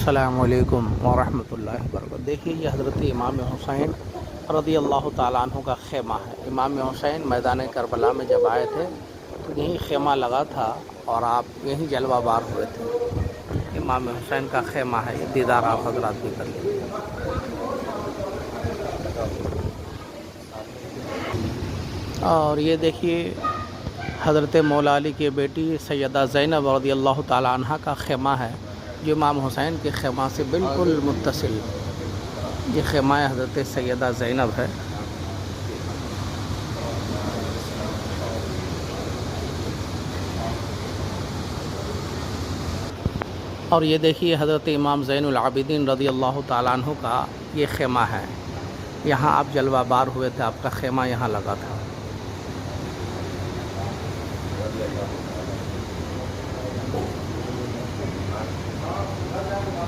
السلام علیکم ورحمۃ اللہ وبرکاتہ۔ دیکھیے یہ حضرت امام حسین رضی اللہ تعالیٰ عنہ کا خیمہ ہے۔ امام حسین میدان کربلا میں جب آئے تھے تو یہیں خیمہ لگا تھا اور آپ یہیں جلوہ بار ہوئے تھے۔ امام حسین کا خیمہ ہے، یہ دیدار آپ حضرات بھی کر لیجیے۔ اور یہ دیکھیے حضرت مولا علی کی بیٹی سیدہ زینب رضی اللہ تعالیٰ عنہ کا خیمہ ہے، جو امام حسین کے خیمہ سے بالکل متصل۔ یہ خیمہ حضرت سیدہ زینب ہے۔ اور یہ دیکھیے حضرت امام زین العابدین رضی اللہ تعالیٰ عنہ کا یہ خیمہ ہے، یہاں آپ جلوہ بار ہوئے تھے، آپ کا خیمہ یہاں لگا تھا۔